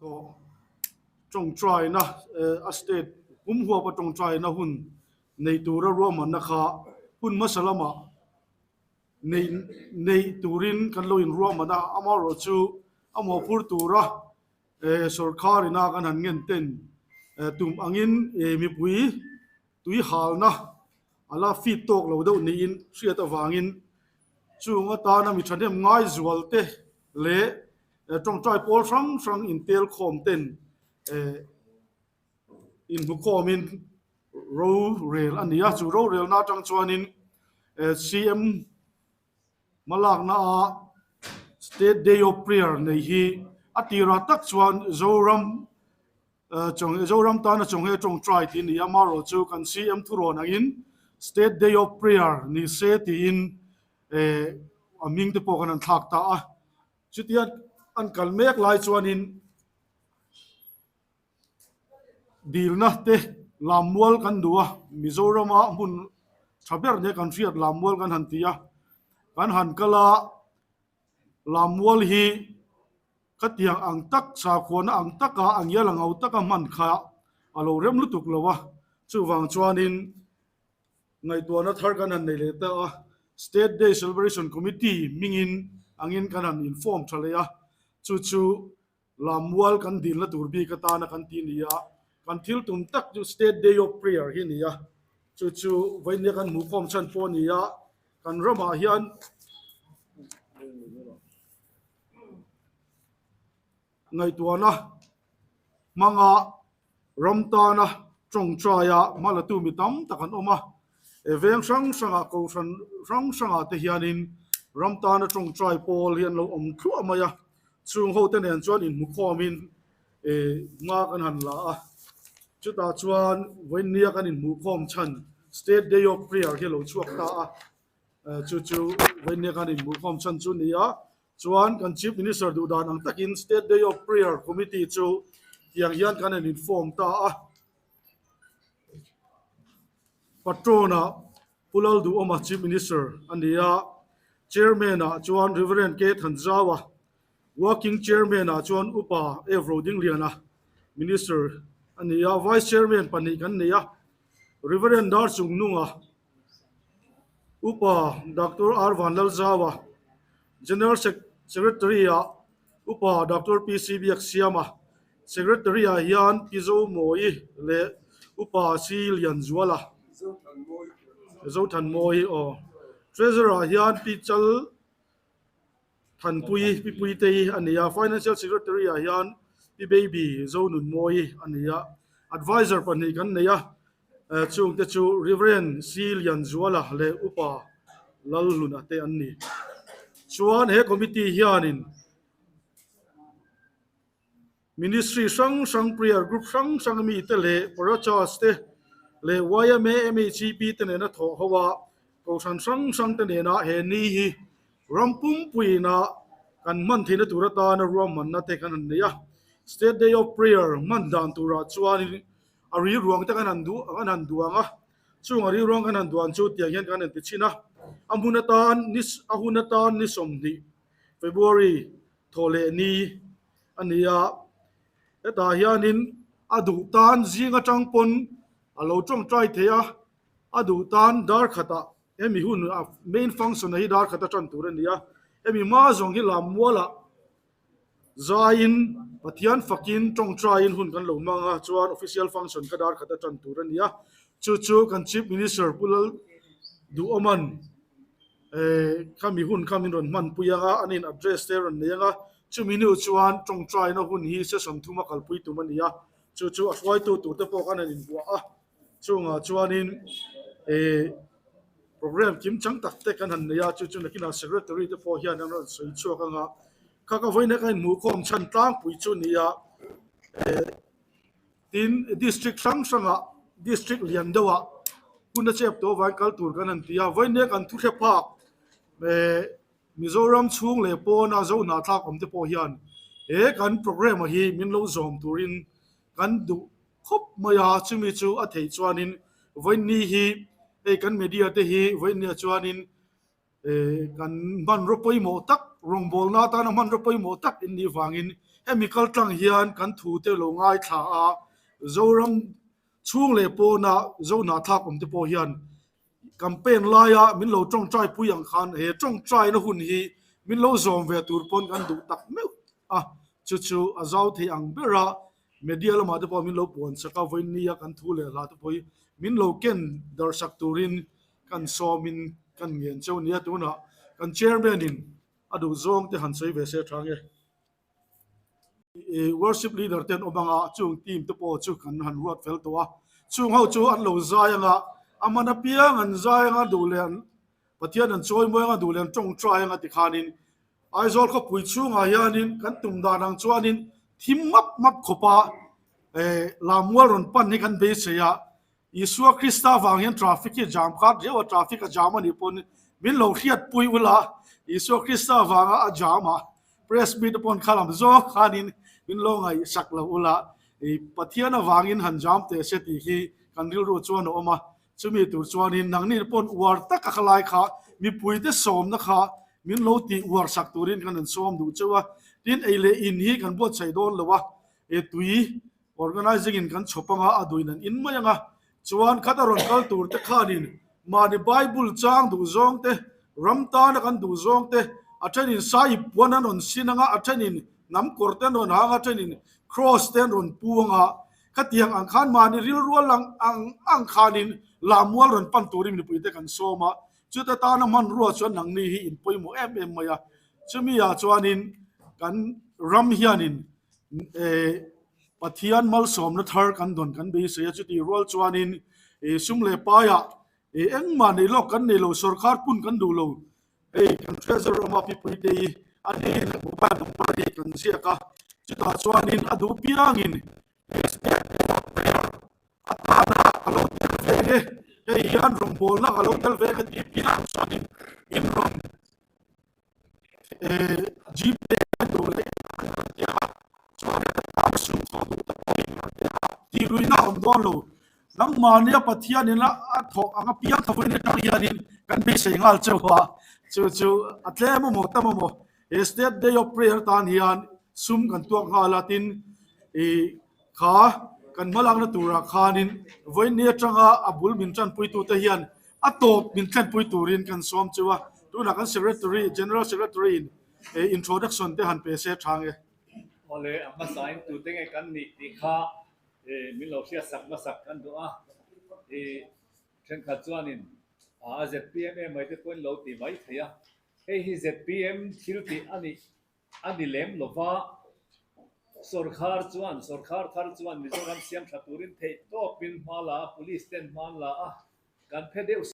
to trong trai na a state hua pa trong trai na hun nei tura roman na kha hun masalama nei turin kan loin roman na amaro chu amo pur tura sarkar ina kan han ngen ten tum angin mi pui tui hal na ala fit tok lo do ni in sia ta wangin chunga ta na mi thanem ngai zual te le trong trai pol sang in tel khom ten in bu khomin ro rail ania chu ro rail na tang chuanin cm malak na state day of prayer nei hi atira tak chuan zoram ta na chong he trong trai ti ni amaro chu kan cm thuron angin state day of prayer ni se ti in aming te po kan thak ta a chutiat an kalmek lai chuanin dil na te lamwal kan dua mizoram a mun thaber ne kan riat lamwal kan han tia kan han kala lamwal hi katiang ang tak sa khona ang taka ang yalang au taka man kha alo rem lutuk lawa chu wang chuanin ngai to na thar kan han nei le ta state day celebration committee mingin angin kan han inform thalaya chu lamwal kan dil na turbi ka ta na kan ti nia kan thil tum tak ju state day of prayer hi nia chu vaine kan mu khom chan po nia kan rama hian ngai tuana manga ramtana trong chaya malatu mitam takan oma eveng sang ko sang te hianin ramtana trong chai pol hian lo om thu amaya chung ho ten en chuan in mu khomin nga kan han la a chuta chuan voinia kan in mu khom chan state day of prayer hi lo chuak ta a chu voinia kan in mu khom chan chu nia chuan kan chief minister du dan ang takin state day of prayer committee chu yang hian kan an inform ta a patrona pulal du oma chief minister ania chairman a chuan reverend ke thanjawa working chairman a chuan upa evroding liana minister ania vice chairman pani kan nia reverend dar chungnunga upa dr r vanlal jawa general secretary a upa dr pcb axiama secretary a hian pizo moi le upa si lian zuala zo than moi o treasurer hian pichal than pui te ania financial secretary a hian pi baby zo nun moi ania advisor pani kan nia chung te chu reverend si lian zuala le upa lal luna te anni chuan he committee hianin ministry sang prayer group sang mi te le parachas te le yma mhp te ne na tho hawa ko sang te ne na he ni hi rampum puina kan man thina turata na rom man na te kan nia state day of prayer man dan tura chuan ari ruang te kan an duanga chung ari ruang kan an duan chu tia hian kan ti china ahunatan ni somni February thole ni ania eta hianin adu tan zinga changpon alo trong trai thea adu tan dar khata emi hun main function hi dar khata chan tur ania emi ma zong hi lam wala zain pathian fakin trong trai in hun kan lo manga chuan official function ka dar khata chan tur ania chu kan chief minister pulal du oman kami hun kami ron man puyaga anin address there on nenga chu minu chuan trong trai na hun hi se som thuma kalpui tu mania chu aswai tu te po kan anin bua a chunga chuanin program kim chang tak te kan han nia chu nakina secretary te po hian an ron soi chu kanga kaka voina kan mu khom chan tlang pui chu nia tin district sanga district lian dawa kuna chep to van kal tur kan an tia voine kan thu the pak Mizoram chung le po na zo na thak om te po hian kan program hi min lo zom turin kan du khop maya chumi chu a thei chuanin voini hi kan media te hi voini chuanin kan man ro poi mo tak rong bol na ta na man ro poi mo tak in ni wangin chemical tang hian kan thu te lo ngai thla a zoram chung le po na zo na thak om te po hian campaign laia min lo tong trai puyang khan he tong trai na hun hi min lo zom ve tur pon kan du tak meu a chu chu azau the ang bera media lo ma te po min lo pon saka voin nia kan thu le la te poi min lo ken darsak turin kan so min kan ngien chau nia tu na kan chairman in adu zong te han sei ve se thange worship leader ten obanga chung team te po chu kan han ruat fel to a chung ho chu an lo zayanga amana piang an zayanga dulen pathian an choi moi nga dulen tong trai nga ti khanin aizol ko pui chunga hianin kan tum da nang chuanin thim map khopa lamwal ron pan ni kan be cheya Isua Krista wang hian traffic hi jam khat rewa traffic a jam ani pon min lo khiat pui ula Isua Krista wang a jam a press meet pon khalam zo khanin min lo ngai sak lo ula pathian a wangin han jam te se ti hi kan ril ro chuan oma chumi tur chuanin nangni pon war tak a khalai kha mi pui te som na kha min lo ti war sak turin kan an som du chawa tin eile in hi kan bo chai don lowa tui organizing in kan chopanga aduinan in mayanga chuan khataron kal tur te khanin mani bible chang du zong te ramta na kan du zong te athanin sai puanan on sinanga athanin nam korten on hanga athanin cross ten on puanga khatiang ang khan mani ril rual lang ang khanin lamwal ron pan turim ni puite kan soma chuta ta na man ruwa chuan nang ni hi in poimo em maya chumi ya chuanin kan ram hianin pathian mal som na thar kan don kan be se chuti rol chuanin sumle paya eng ma nei lo kan nei lo sarkar pun kan du lo kan treasure ma pi pui dei ani ko pa no party kan sia ka chuta chuanin adu pirangin atana alo ve yan rom bol na alo tel ve ka ti pirang chuanin in rom jeep do le ya chuanin sum ti ruina om don lo nang mania pathian in la tho anga pia thawin ni tang yanin kan be sengal chwa chu atlemo mo tamamo state day of prayer tan hian sum kan tuak nga latin kha kan malang na tura khanin voin ne tanga abul min chan pui tu te hian atop min chan pui turin kan som chwa tu na kan secretary general secretary introduction te han pe se thange ole amma sain tu te nge kan ni ti kha min lo sia sak ma sak kan do a chen kha chuanin a zpm mai te kon lo ti mai thia hi zpm thil ti ani lem lova sarkar thar chuan mizoram siam thaturin the to pin mala police ten man la a kan phede